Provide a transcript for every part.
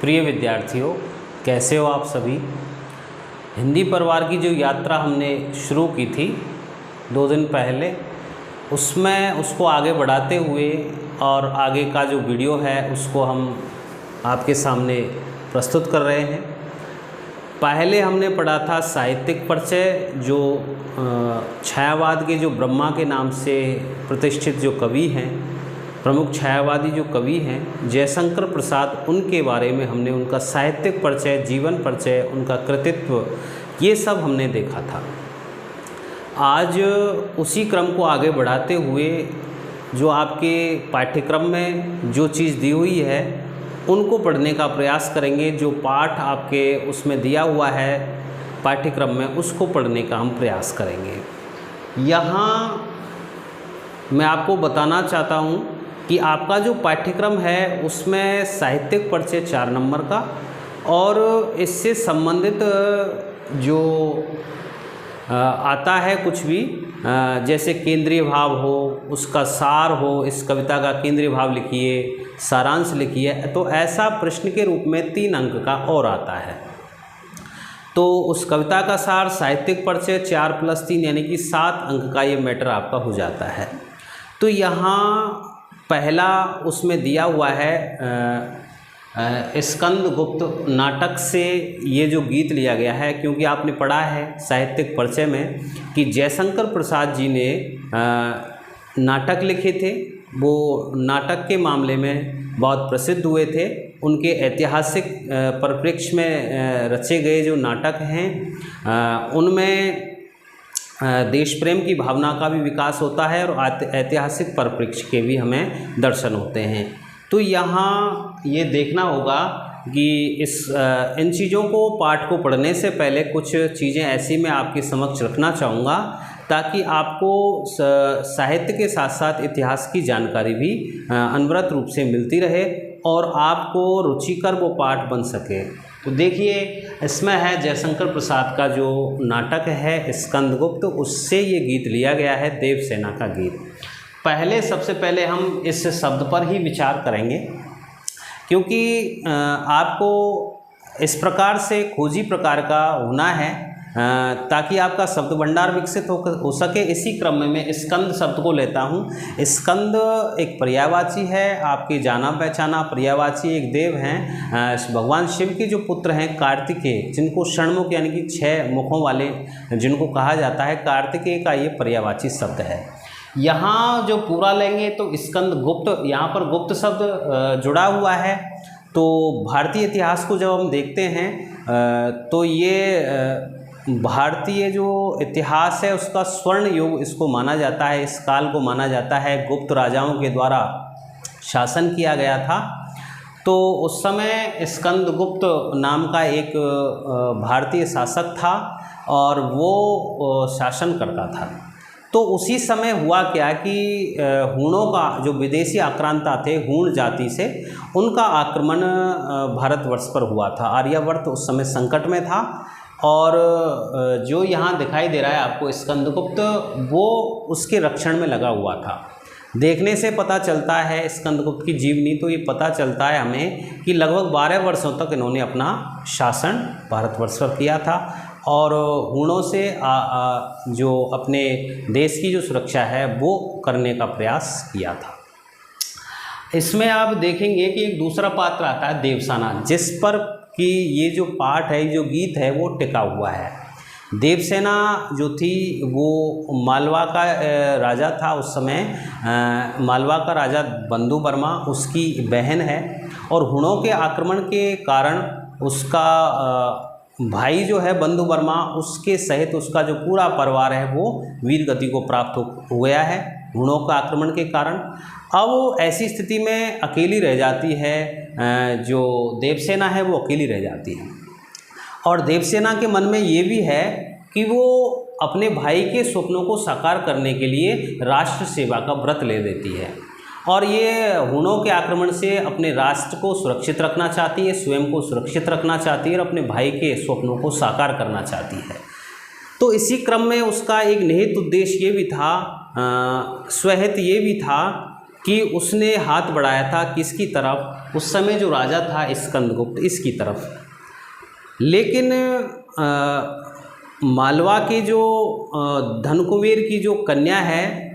प्रिय विद्यार्थियों, कैसे हो आप सभी। हिंदी परिवार की जो यात्रा हमने शुरू की थी 2 दिन पहले, उसमें उसको आगे बढ़ाते हुए और आगे का जो वीडियो है उसको हम आपके सामने प्रस्तुत कर रहे हैं। पहले हमने पढ़ा था साहित्यिक परिचय, जो छायावाद के जो ब्रह्मा के नाम से प्रतिष्ठित जो कवि हैं, प्रमुख छायावादी जो कवि हैं जयशंकर प्रसाद, उनके बारे में हमने उनका साहित्यिक परिचय, जीवन परिचय, उनका कृतित्व, ये सब हमने देखा था। आज उसी क्रम को आगे बढ़ाते हुए जो आपके पाठ्यक्रम में जो चीज़ दी हुई है उनको पढ़ने का प्रयास करेंगे। जो पाठ आपके उसमें दिया हुआ है पाठ्यक्रम में, उसको पढ़ने का हम प्रयास करेंगे। यहाँ मैं आपको बताना चाहता हूँ कि आपका जो पाठ्यक्रम है उसमें साहित्यिक परिचय 4 नंबर का और इससे संबंधित जो आता है कुछ भी, जैसे केंद्रीय भाव हो, उसका सार हो, इस कविता का केंद्रीय भाव लिखिए, सारांश लिखिए, तो ऐसा प्रश्न के रूप में 3 अंक का और आता है। तो उस कविता का सार साहित्यिक परिचय 4 + 3 यानी कि 7 अंक का ये मैटर आपका हो जाता है। तो यहाँ पहला उसमें दिया हुआ है स्कंदगुप्त नाटक से ये जो गीत लिया गया है, क्योंकि आपने पढ़ा है साहित्यिक परिचय में कि जयशंकर प्रसाद जी ने नाटक लिखे थे। वो नाटक के मामले में बहुत प्रसिद्ध हुए थे। उनके ऐतिहासिक परिप्रेक्ष्य में रचे गए जो नाटक हैं उनमें देश प्रेम की भावना का भी विकास होता है और ऐतिहासिक परिप्रेक्ष्य के भी हमें दर्शन होते हैं। तो यहाँ ये देखना होगा कि इन चीज़ों को, पाठ को पढ़ने से पहले कुछ चीज़ें ऐसी मैं आपके समक्ष रखना चाहूँगा ताकि आपको साहित्य के साथ साथ इतिहास की जानकारी भी अनवरत रूप से मिलती रहे और आपको रुचिकर वो पाठ बन सके। तो देखिए, इसमें है जयशंकर प्रसाद का जो नाटक है स्कंदगुप्त, उससे ये गीत लिया गया है, देवसेना का गीत। पहले सबसे पहले हम इस शब्द पर ही विचार करेंगे, क्योंकि आपको इस प्रकार से खोजी प्रकार का होना है ताकि आपका शब्द भंडार विकसित हो सके। इसी क्रम में मैं स्कंद शब्द को लेता हूँ। स्कंद एक पर्यायवाची है, आपके जाना पहचाना पर्यायवाची एक देव हैं, भगवान शिव के जो पुत्र हैं कार्तिकेय, जिनको षण्मुख यानी कि 6 मुखों वाले जिनको कहा जाता है, कार्तिकेय का ये पर्यायवाची शब्द है। यहाँ जो पूरा लेंगे तो स्कंदगुप्त, यहाँ पर गुप्त शब्द जुड़ा हुआ है। तो भारतीय इतिहास को जब हम देखते हैं तो ये भारतीय जो इतिहास है उसका स्वर्ण युग इसको माना जाता है, इस काल को माना जाता है। गुप्त राजाओं के द्वारा शासन किया गया था। तो उस समय स्कंदगुप्त नाम का एक भारतीय शासक था और वो शासन करता था। तो उसी समय हुआ क्या कि हूणों का जो विदेशी आक्रांता थे, हूण जाति से, उनका आक्रमण भारतवर्ष पर हुआ था। आर्यावर्त उस समय संकट में था और जो यहाँ दिखाई दे रहा है आपको स्कंदगुप्त, वो उसके रक्षण में लगा हुआ था। देखने से पता चलता है स्कंदगुप्त की जीवनी, तो ये पता चलता है हमें कि लगभग 12 वर्षों तक इन्होंने अपना शासन भारतवर्ष पर किया था और हूणों से जो अपने देश की जो सुरक्षा है वो करने का प्रयास किया था। इसमें आप देखेंगे कि एक दूसरा पात्र आता है देवसेना, जिस पर कि ये जो पाठ है, जो गीत है, वो टिका हुआ है। देवसेना जो थी वो मालवा का राजा था उस समय। मालवा का राजा बंधु वर्मा उसकी बहन है और हूणों के आक्रमण के कारण उसका भाई जो है बंधु वर्मा, उसके सहित उसका जो पूरा परिवार है वो वीर गति को प्राप्त हो गया है हूणों का आक्रमण के कारण। अब ऐसी स्थिति में अकेली रह जाती है, जो देवसेना है वो अकेली रह जाती है और देवसेना के मन में ये भी है कि वो अपने भाई के स्वप्नों को साकार करने के लिए राष्ट्र सेवा का व्रत ले देती है और ये हूणों के आक्रमण से अपने राष्ट्र को सुरक्षित रखना चाहती है, स्वयं को सुरक्षित रखना चाहती है और अपने भाई के स्वप्नों को साकार करना चाहती है। तो इसी क्रम में उसका एक निहित उद्देश्य ये भी था, स्वहित ये भी था कि उसने हाथ बढ़ाया था किसकी तरफ, उस समय जो राजा था स्कंदगुप्त, इसकी तरफ। लेकिन मालवा के जो धनकुबेर की जो कन्या है,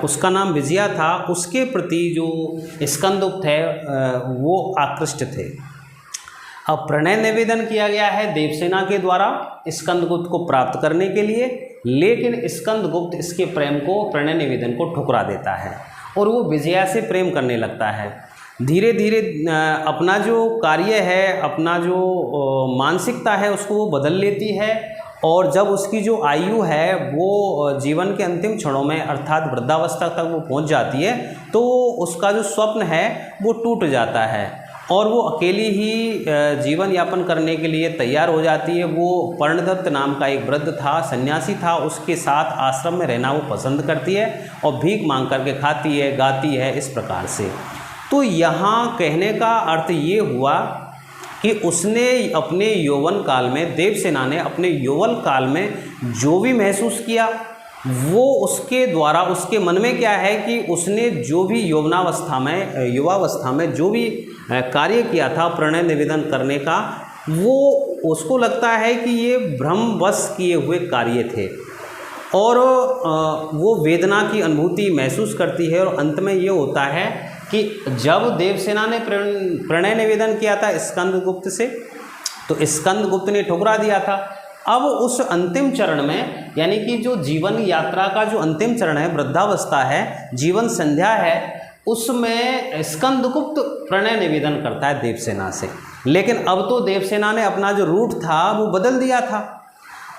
उसका नाम विजया था, उसके प्रति जो स्कंदगुप्त है वो आकृष्ट थे। अब प्रणय निवेदन किया गया है देवसेना के द्वारा स्कंदगुप्त को प्राप्त करने के लिए, लेकिन स्कंदगुप्त इसके प्रेम को, प्रणय निवेदन को ठुकरा देता है और वो विजया से प्रेम करने लगता है। धीरे धीरे अपना जो कार्य है, अपना जो मानसिकता है उसको वो बदल लेती है, और जब उसकी जो आयु है वो जीवन के अंतिम क्षणों में अर्थात वृद्धावस्था तक वो पहुंच जाती है, तो उसका जो स्वप्न है वो टूट जाता है और वो अकेली ही जीवन यापन करने के लिए तैयार हो जाती है। वो पर्णदत्त नाम का एक वृद्ध था, सन्यासी था, उसके साथ आश्रम में रहना वो पसंद करती है और भीख मांग करके खाती है, गाती है, इस प्रकार से। तो यहाँ कहने का अर्थ ये हुआ कि उसने अपने यौवन काल में, देवसेना ने अपने यौवन काल में जो भी महसूस किया वो उसके द्वारा, उसके मन में क्या है कि उसने जो भी युवावस्था में जो भी कार्य किया था प्रणय निवेदन करने का, वो उसको लगता है कि ये भ्रमवश किए हुए कार्य थे और वो वेदना की अनुभूति महसूस करती है। और अंत में ये होता है कि जब देवसेना ने प्रणय निवेदन किया था स्कंदगुप्त से, तो स्कंदगुप्त ने ठुकरा दिया था। अब उस अंतिम चरण में, यानी कि जो जीवन यात्रा का जो अंतिम चरण है, वृद्धावस्था है, जीवन संध्या है, उसमें स्कंदगुप्त प्रणय निवेदन करता है देवसेना से। लेकिन अब तो देवसेना ने अपना जो रूट था वो बदल दिया था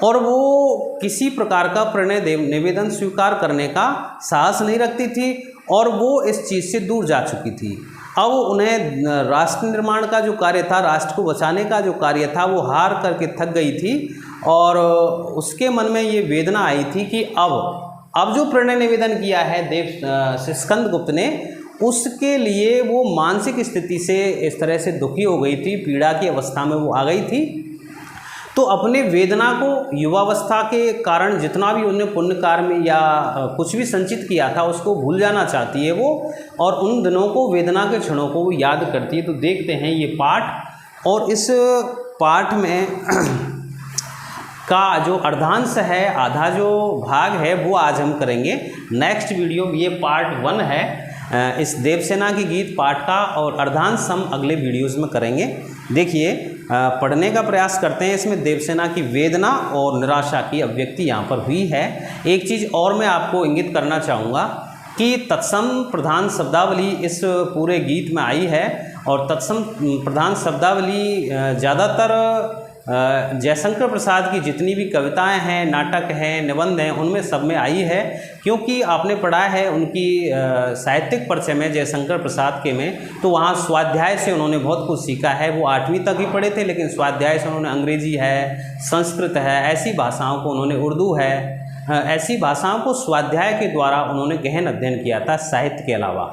और वो किसी प्रकार का प्रणय निवेदन स्वीकार करने का साहस नहीं रखती थी और वो इस चीज़ से दूर जा चुकी थी। अब उन्हें राष्ट्र निर्माण का जो कार्य था, राष्ट्र को बचाने का जो कार्य था, वो हार करके थक गई थी और उसके मन में ये वेदना आई थी कि अब जो प्रणय निवेदन किया है स्कंदगुप्त ने, उसके लिए वो मानसिक स्थिति से इस तरह से दुखी हो गई थी, पीड़ा की अवस्था में वो आ गई थी। तो अपने वेदना को, युवावस्था के कारण जितना भी उन्हें पुण्य कर्म या कुछ भी संचित किया था उसको भूल जाना चाहती है वो, और उन दिनों को, वेदना के क्षणों को वो याद करती है। तो देखते हैं ये पाठ, और इस पाठ में का जो अर्धांश है, आधा जो भाग है वो आज हम करेंगे नेक्स्ट वीडियो में। ये पार्ट 1 है इस देवसेना की गीत पाठ का, और अर्धांश हम अगले वीडियोज़ में करेंगे। देखिए, पढ़ने का प्रयास करते हैं। इसमें देवसेना की वेदना और निराशा की अभिव्यक्ति यहाँ पर हुई है। एक चीज़ और मैं आपको इंगित करना चाहूँगा कि तत्सम प्रधान शब्दावली इस पूरे गीत में आई है, और तत्सम प्रधान शब्दावली ज़्यादातर जयशंकर प्रसाद की जितनी भी कविताएं हैं, नाटक हैं, निबंध हैं, उनमें सब में आई है। क्योंकि आपने पढ़ा है उनकी साहित्यिक परिचय में, जयशंकर प्रसाद के में, तो वहाँ स्वाध्याय से उन्होंने बहुत कुछ सीखा है। वो 8वीं तक ही पढ़े थे, लेकिन स्वाध्याय से उन्होंने अंग्रेजी है, संस्कृत है, ऐसी भाषाओं को उन्होंने, उर्दू है, ऐसी भाषाओं को स्वाध्याय के द्वारा उन्होंने गहन अध्ययन किया था साहित्य के अलावा।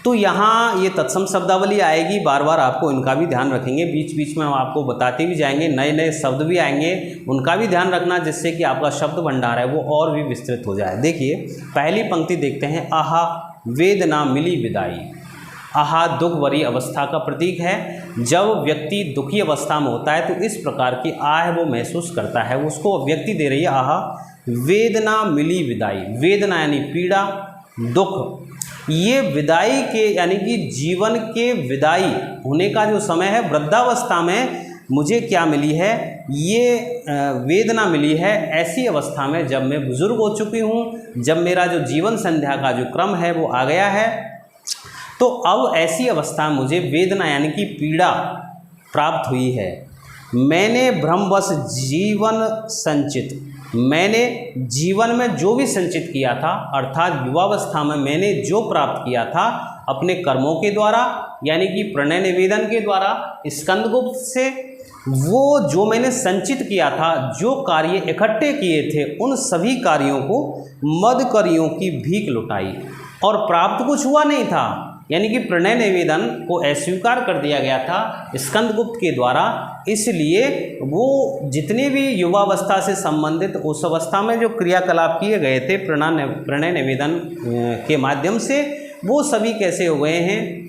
तो यहाँ ये तत्सम शब्दावली आएगी, बार बार आपको इनका भी ध्यान रखेंगे। बीच बीच में हम आपको बताते भी जाएंगे, नए नए शब्द भी आएंगे, उनका भी ध्यान रखना, जिससे कि आपका शब्द भंडार है वो और भी विस्तृत हो जाए। देखिए, पहली पंक्ति देखते हैं। आहा वेदना मिली विदाई। आहा दुख भरी अवस्था का प्रतीक है। जब व्यक्ति दुखी अवस्था में होता है तो इस प्रकार की आह वो महसूस करता है, उसको अभिव्यक्ति दे रही है। आहा वेदना मिली विदाई। वेदना यानी पीड़ा, दुख, ये विदाई के यानी कि जीवन के विदाई होने का जो समय है, वृद्धावस्था में मुझे क्या मिली है, ये वेदना मिली है ऐसी अवस्था में जब मैं बुजुर्ग हो चुकी हूँ, जब मेरा जो जीवन संध्या का जो क्रम है वो आ गया है, तो अब ऐसी अवस्था में मुझे वेदना यानी कि पीड़ा प्राप्त हुई है। मैंने भ्रमवश जीवन संचित, मैंने जीवन में जो भी संचित किया था, अर्थात युवावस्था में मैंने जो प्राप्त किया था अपने कर्मों के द्वारा, यानी कि प्रणय निवेदन के द्वारा स्कंदगुप्त से, वो जो मैंने संचित किया था, जो कार्य इकट्ठे किए थे, उन सभी कार्यों को मदकरियों की भीख लुटाई और प्राप्त कुछ हुआ नहीं था। यानी कि प्रणय निवेदन को अस्वीकार कर दिया गया था स्कंदगुप्त के द्वारा, इसलिए वो जितने भी युवावस्था से संबंधित उस अवस्था में जो क्रियाकलाप किए गए थे प्रणय निवेदन के माध्यम से, वो सभी कैसे हो गए हैं,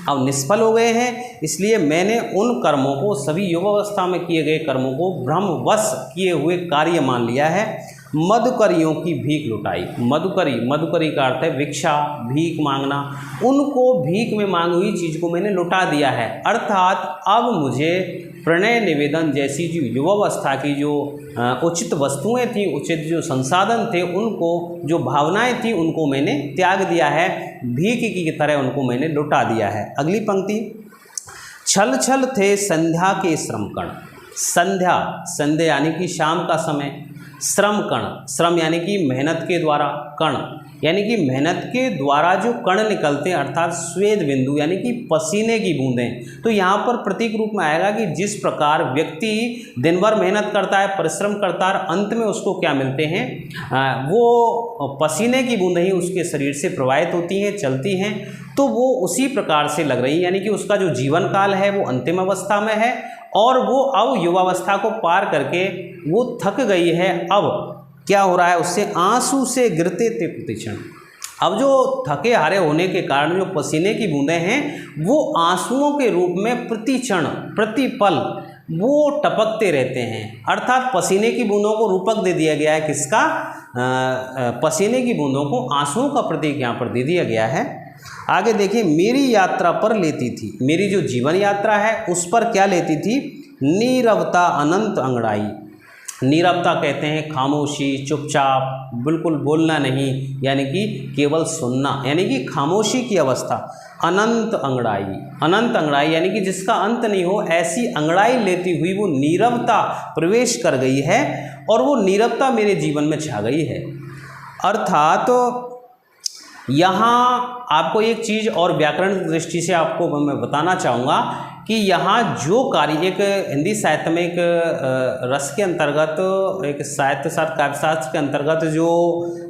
अब निष्फल हो गए हैं। इसलिए मैंने उन कर्मों को, सभी युवावस्था में किए गए कर्मों को भ्रमवश किए हुए कार्य मान लिया है। मधुकरियों की भीख लुटाई। मधुकरी का अर्थ है भिक्षा, भीख मांगना। उनको भीख में मांगी हुई चीज़ को मैंने लुटा दिया है। अर्थात अब मुझे प्रणय निवेदन जैसी जो युवावस्था की जो उचित वस्तुएं थी, उचित जो संसाधन थे, उनको, जो भावनाएं थी, उनको मैंने त्याग दिया है, भीख की तरह उनको मैंने लुटा दिया है। अगली पंक्ति, छल छल थे संध्या के श्रम कण। संध्या यानी कि शाम का समय, श्रम कण, श्रम यानी कि मेहनत के द्वारा, कण यानी कि मेहनत के द्वारा जो कण निकलते हैं, अर्थात स्वेद बिंदु यानी कि पसीने की बूंदें। तो यहाँ पर प्रतीक रूप में आएगा कि जिस प्रकार व्यक्ति दिन भर मेहनत करता है, परिश्रम करता है, अंत में उसको क्या मिलते हैं, वो पसीने की बूंदें ही उसके शरीर से प्रवाहित होती हैं, चलती हैं। तो वो उसी प्रकार से लग रही है, यानी कि उसका जो जीवन काल है वो अंतिम अवस्था में है और वो अब युवावस्था को पार करके वो थक गई है। अब क्या हो रहा है, उससे आंसू से गिरते थे प्रतिक्षण। अब जो थके हारे होने के कारण जो पसीने की बूंदें हैं वो आंसुओं के रूप में प्रतिक्षण, प्रतिपल वो टपकते रहते हैं। अर्थात पसीने की बूंदों को रूपक दे दिया गया है, किसका, पसीने की बूंदों को आंसुओं का प्रतीक यहाँ पर दे दिया गया है। आगे देखिए, मेरी यात्रा पर लेती थी, मेरी जो जीवन यात्रा है उस पर क्या लेती थी, नीरवता अनंत अंगड़ाई। नीरवता कहते हैं खामोशी, चुपचाप, बिल्कुल बोलना नहीं, यानी कि केवल सुनना, यानी कि खामोशी की अवस्था। अनंत अंगड़ाई, अनंत अंगड़ाई यानी कि जिसका अंत नहीं हो, ऐसी अंगड़ाई लेती हुई वो नीरवता प्रवेश कर गई है और वो नीरवता मेरे जीवन में छा गई है। अर्थात यहाँ आपको एक चीज़ और व्याकरण की दृष्टि से आपको मैं बताना चाहूँगा कि यहाँ जो कार्य, एक हिंदी साहित्य में एक रस के अंतर्गत, एक साहित्य शास्त्र काव्यशास्त्र के अंतर्गत जो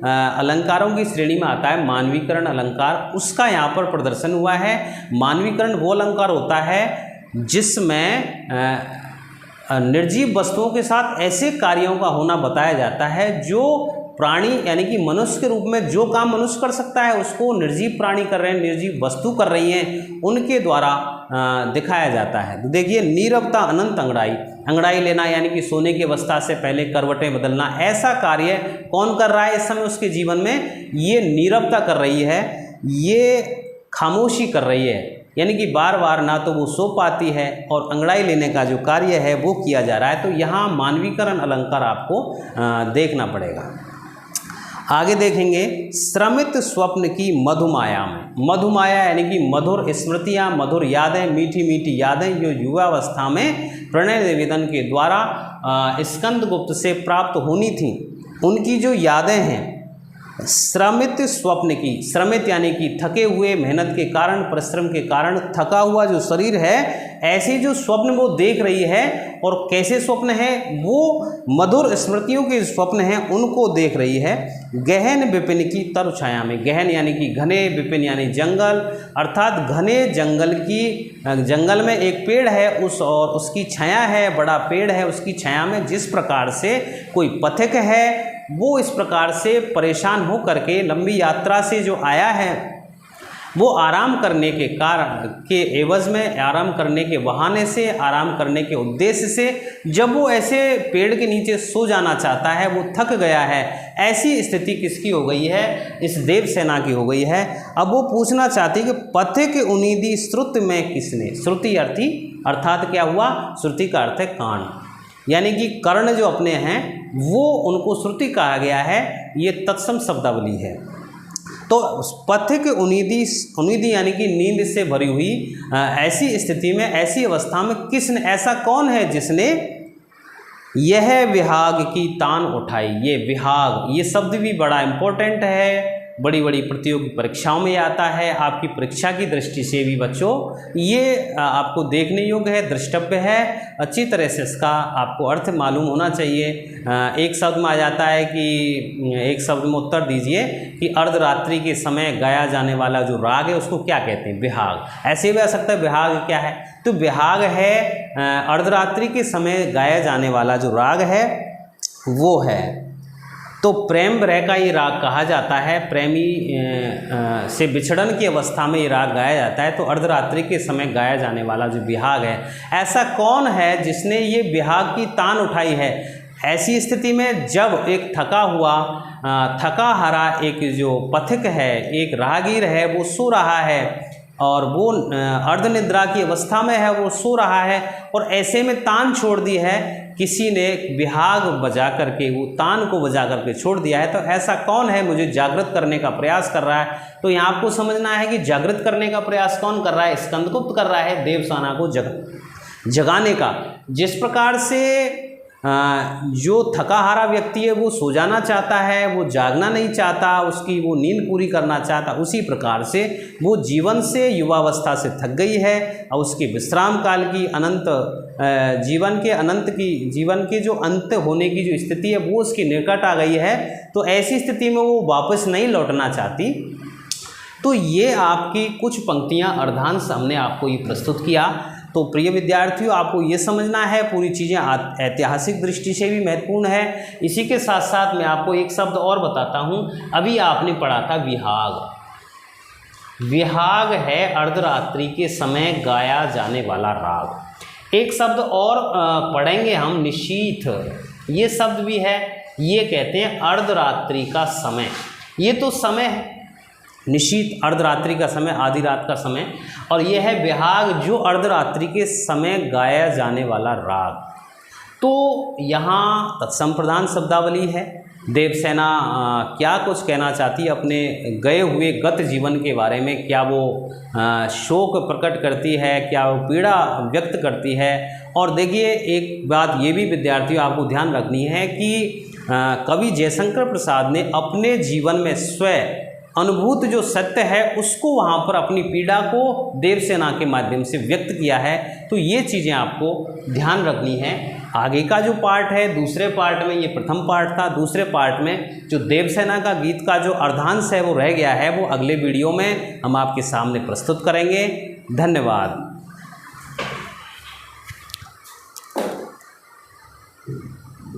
अलंकारों की श्रेणी में आता है मानवीकरण अलंकार, उसका यहाँ पर प्रदर्शन हुआ है। मानवीकरण वो अलंकार होता है जिसमें निर्जीव वस्तुओं के साथ ऐसे कार्यों का होना बताया जाता है जो प्राणी यानी कि मनुष्य के रूप में जो काम मनुष्य कर सकता है उसको निर्जीव प्राणी कर रहे हैं, निर्जीव वस्तु कर रही हैं, उनके द्वारा दिखाया जाता है। तो देखिए, नीरवता अनंत अंगड़ाई, अंगड़ाई लेना यानी कि सोने की अवस्था से पहले करवटें बदलना, ऐसा कार्य कौन कर रहा है इस समय उसके जीवन में, ये नीरवता कर रही है, ये खामोशी कर रही है, यानी कि बार बार ना तो वो सो पाती है और अंगड़ाई लेने का जो कार्य है वो किया जा रहा है। तो यहाँ मानवीकरण अलंकार आपको देखना पड़ेगा। आगे देखेंगे, श्रमित स्वप्न की मधुमाया में। मधुमाया यानी कि मधुर स्मृतियाँ, मधुर यादें, मीठी मीठी यादें जो युवावस्था में प्रणय निवेदन के द्वारा स्कंदगुप्त से प्राप्त होनी थी, उनकी जो यादें हैं। श्रमित स्वप्न की, श्रमित यानी कि थके हुए, मेहनत के कारण, परिश्रम के कारण थका हुआ जो शरीर है, ऐसे जो स्वप्न वो देख रही है, और कैसे स्वप्न है, वो मधुर स्मृतियों के स्वप्न हैं, उनको देख रही है। गहन विपिन की तरु छाया में, गहन यानी कि घने, विपिन यानी जंगल, अर्थात घने जंगल की, जंगल में एक पेड़ है उस और उसकी छाया है, बड़ा पेड़ है, उसकी छाया में जिस प्रकार से कोई पथिक है वो इस प्रकार से परेशान हो करके लंबी यात्रा से जो आया है, वो आराम करने के कारण के एवज में, आराम करने के बहाने से, आराम करने के उद्देश्य से, जब वो ऐसे पेड़ के नीचे सो जाना चाहता है, वो थक गया है, ऐसी स्थिति किसकी हो गई है, इस देवसेना की हो गई है। अब वो पूछना चाहती कि पथिक उनीदी श्रुति में किसने, श्रुति अर्थात क्या हुआ, श्रुति का अर्थ है कान, यानी कि कर्ण जो अपने हैं वो उनको श्रुति कहा गया है, ये तत्सम शब्दावली है। तो पथिक उनीदी यानी कि नींद से भरी हुई ऐसी स्थिति में, ऐसी अवस्था में किसने, ऐसा कौन है जिसने यह विहाग की तान उठाई। ये विहाग, ये शब्द भी बड़ा इम्पोर्टेंट है, बड़ी बड़ी प्रतियोगी परीक्षाओं में आता है, आपकी परीक्षा की दृष्टि से भी बच्चों ये आपको देखने योग्य है, द्रष्टव्य है, अच्छी तरह से इसका आपको अर्थ मालूम होना चाहिए। एक शब्द में आ जाता है कि, एक शब्द में उत्तर दीजिए कि अर्धरात्रि के समय गाया जाने वाला जो राग है उसको क्या कहते हैं, विहाग। ऐसे भी आ सकता है विहाग क्या है, तो विहाग है अर्धरात्रि के समय गाया जाने वाला जो राग है वो है तो प्रेम भय का ये राग कहा जाता है। प्रेमी से बिछड़न की अवस्था में ये राग गाया जाता है। तो अर्धरात्रि के समय गाया जाने वाला जो बिहाग है, ऐसा कौन है जिसने ये बिहाग की तान उठाई है? ऐसी स्थिति में जब एक थका हुआ थका हारा एक जो पथिक है, एक राहगीर है, वो सो रहा है और वो अर्धनिद्रा की अवस्था में है, वो सो रहा है और ऐसे में तान छोड़ दी है, किसी ने बिहाग बजा करके वो तान को बजा करके छोड़ दिया है। तो ऐसा कौन है मुझे जागृत करने का प्रयास कर रहा है? तो यहाँ आपको समझना है कि जागृत करने का प्रयास कौन कर रहा है? स्कंदगुप्त कर रहा है देवसेना को जगाने का। जिस प्रकार से जो थका हारा व्यक्ति है वो सो जाना चाहता है, वो जागना नहीं चाहता, उसकी वो नींद पूरी करना चाहता, उसी प्रकार से वो जीवन से युवावस्था से थक गई है और उसके विश्राम काल की जीवन के जो अंत होने की जो स्थिति है वो उसके निकट आ गई है। तो ऐसी स्थिति में वो वापस नहीं लौटना चाहती। तो ये आपकी कुछ पंक्तियाँ अर्धांश हमने आपको ये प्रस्तुत किया। तो प्रिय विद्यार्थियों, आपको ये समझना है पूरी चीज़ें ऐतिहासिक दृष्टि से भी महत्वपूर्ण है। इसी के साथ साथ मैं आपको एक शब्द और बताता हूँ। अभी आपने पढ़ा था विहाग। विहाग है अर्धरात्रि के समय गाया जाने वाला राग। एक शब्द और पढ़ेंगे हम, निशीथ। ये शब्द भी है, ये कहते हैं अर्धरात्रि का समय। ये तो समय है, निशीथ अर्धरात्रि का समय, आधी रात का समय, और यह है विहाग जो अर्धरात्रि के समय गाया जाने वाला राग। तो यहाँ तत्सम शब्दावली है। देवसेना क्या कुछ कहना चाहती है अपने गए हुए गत जीवन के बारे में? क्या वो शोक प्रकट करती है, क्या वो पीड़ा व्यक्त करती है? और देखिए एक बात ये भी विद्यार्थियों आपको ध्यान रखनी है कि कवि जयशंकर प्रसाद ने अपने जीवन में स्वयं अनुभूत जो सत्य है उसको वहाँ पर अपनी पीड़ा को देवसेना के माध्यम से व्यक्त किया है। तो ये चीज़ें आपको ध्यान रखनी है। आगे का जो पार्ट है, दूसरे पार्ट में, ये प्रथम पार्ट था, दूसरे पार्ट में जो देवसेना का गीत का जो अर्धांश है वो रह गया है, वो अगले वीडियो में हम आपके सामने प्रस्तुत करेंगे। धन्यवाद।